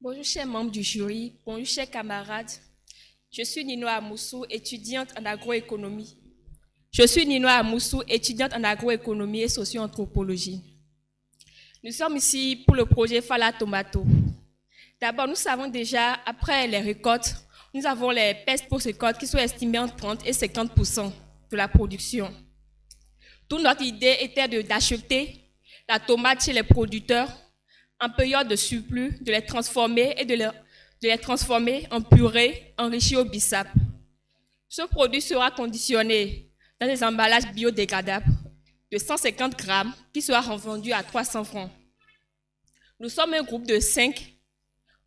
Bonjour chers membres du jury, bonjour chers camarades. Je suis Nino Amoussou, étudiante en agroéconomie. Et socio-anthropologie. Nous sommes ici pour le projet Fala Tomato. D'abord, nous savons déjà, après les récoltes, nous avons les pertes post-récolte qui sont estimées entre 30 et 50% de la production. Toute notre idée était d'acheter la tomate chez les producteurs en période de surplus, de les transformer et de les transformer en purée enrichie au bissap. Ce produit sera conditionné dans des emballages biodégradables de 150 grammes qui sera revendu à 300 francs. Nous sommes un groupe de 5,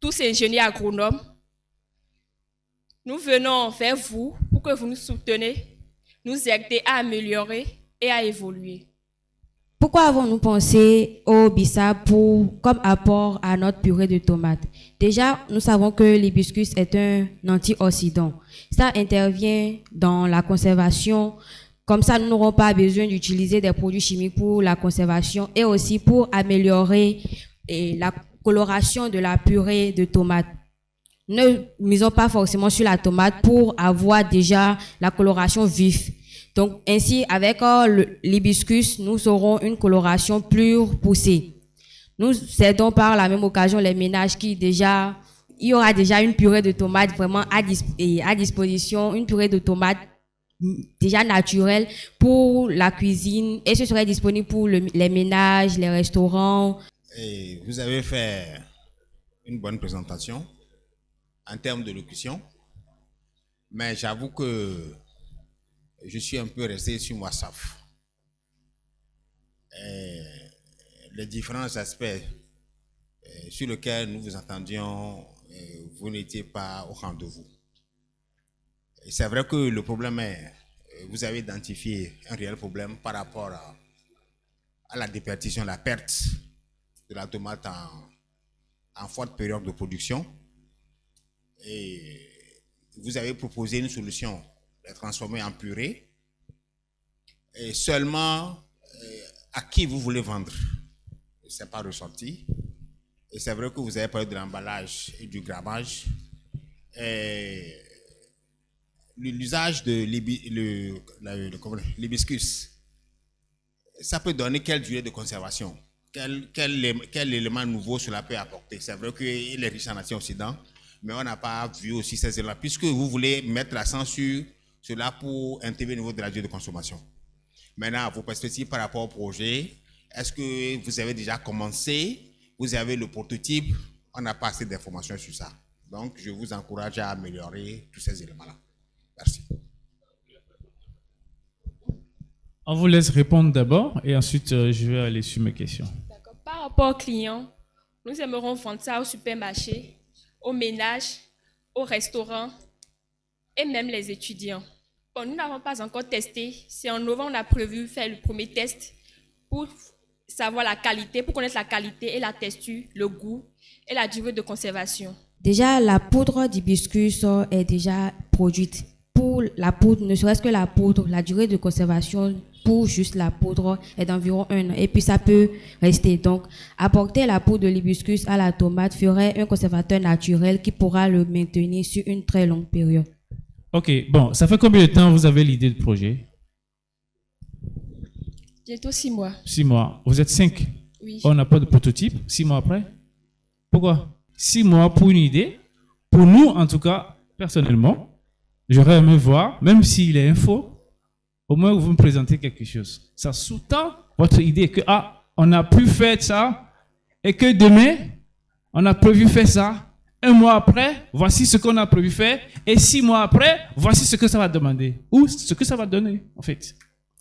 tous ingénieurs agronomes. Nous venons vers vous pour que vous nous souteniez, nous aider à améliorer et à évoluer. Pourquoi avons-nous pensé au bissap comme apport à notre purée de tomates? Déjà, nous savons que l'hibiscus est un antioxydant. Ça intervient dans la conservation. Comme ça, nous n'aurons pas besoin d'utiliser des produits chimiques pour la conservation et aussi pour améliorer la coloration de la purée de tomates. Ne misons pas forcément sur la tomate pour avoir déjà la coloration vive. Donc, ainsi, avec l'hibiscus, nous aurons une coloration plus poussée. Nous aidons par la même occasion les ménages il y aura déjà une purée de tomates vraiment à disposition, une purée de tomates déjà naturelle pour la cuisine et ce serait disponible pour les ménages, les restaurants. Et vous avez fait une bonne présentation en termes de locution, mais j'avoue que je suis un peu resté sur WhatsApp. Les différents aspects sur lesquels nous vous entendions, vous n'étiez pas au rendez-vous. Et c'est vrai que le problème est, vous avez identifié un réel problème par rapport à la déperdition, la perte de la tomate en forte période de production. Et vous avez proposé une solution, la transformer en purée. Et seulement à qui vous voulez vendre, ce n'est pas ressorti. Et c'est vrai que vous avez parlé de l'emballage et du grammage. L'usage de l'hibiscus, ça peut donner quelle durée de conservation? Quel élément nouveau cela peut apporter? C'est vrai qu'il est riche en antioxydants, mais on n'a pas vu aussi ces éléments, puisque vous voulez mettre l'accent sur cela pour intervenir au niveau de la durée de consommation. Maintenant, vos perspectives par rapport au projet, est-ce que vous avez déjà commencé? Vous avez le prototype? On n'a pas assez d'informations sur ça. Donc, je vous encourage à améliorer tous ces éléments-là. Merci. On vous laisse répondre d'abord et ensuite je vais aller sur mes questions. D'accord. Par rapport aux clients, nous aimerons vendre ça au supermarché, aux ménages, aux restaurants et même les étudiants. Bon, nous n'avons pas encore testé. C'est en novembre, on a prévu faire le premier test pour savoir la qualité, pour connaître la qualité et la texture, le goût et la durée de conservation. Déjà, la poudre d'hibiscus est déjà produite. Pour la poudre, ne serait-ce que la poudre, la durée de conservation pour juste la poudre est d'environ 1 an. Et puis, ça peut rester. Donc, apporter la poudre de l'hibiscus à la tomate ferait un conservateur naturel qui pourra le maintenir sur une très longue période. Ok, bon, ça fait combien de temps vous avez l'idée de projet? Bientôt 6 mois. 6 mois. Vous êtes 5? Oui. On n'a pas de prototype 6 mois après? Pourquoi? 6 mois pour une idée. Pour nous, en tout cas, personnellement, j'aurais aimé voir, même s'il est info, au moins vous me présentez quelque chose. Ça sous-tend votre idée que, on a pu faire ça et que demain, on a prévu faire ça. 1 mois après, voici ce qu'on a prévu faire. Et 6 mois après, voici ce que ça va demander. Ou ce que ça va donner, en fait.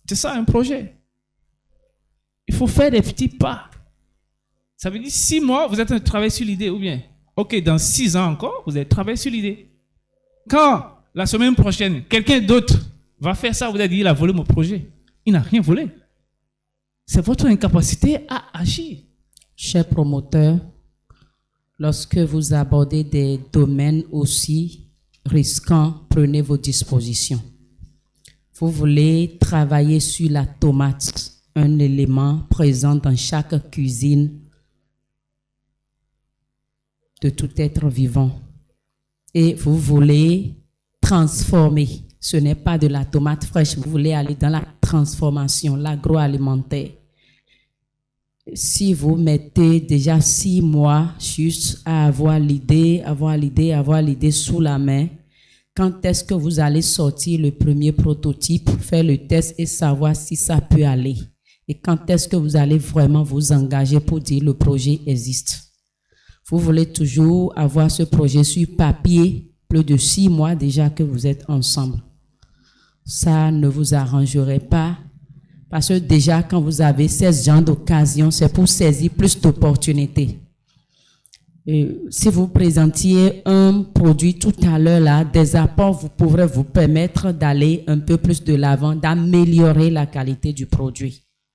C'est ça un projet. Il faut faire des petits pas. Ça veut dire 6 mois, vous êtes en train de travailler sur l'idée, ou bien, ok, dans 6 ans encore, vous allez travailler sur l'idée. Quand la semaine prochaine, quelqu'un d'autre va faire ça, vous allez dire, il a volé mon projet. Il n'a rien volé. C'est votre incapacité à agir. Chers promoteurs, lorsque vous abordez des domaines aussi risquants, prenez vos dispositions. Vous voulez travailler sur la tomate, un élément présent dans chaque cuisine. de tout être vivant. Et vous voulez transformer. Ce n'est pas de la tomate fraîche, vous voulez aller dans la transformation, l'agroalimentaire. Si vous mettez déjà 6 mois juste à avoir l'idée sous la main, quand est-ce que vous allez sortir le premier prototype, faire le test et savoir si ça peut aller? Et quand est-ce que vous allez vraiment vous engager pour dire le projet existe? Vous voulez toujours avoir ce projet sur papier, plus de 6 mois déjà que vous êtes ensemble. Ça ne vous arrangerait pas parce que déjà quand vous avez ce genre d'occasion, c'est pour saisir plus d'opportunités. Si vous présentiez un produit tout à l'heure là, des apports pourraient vous permettre d'aller un peu plus de l'avant, d'améliorer la qualité du produit.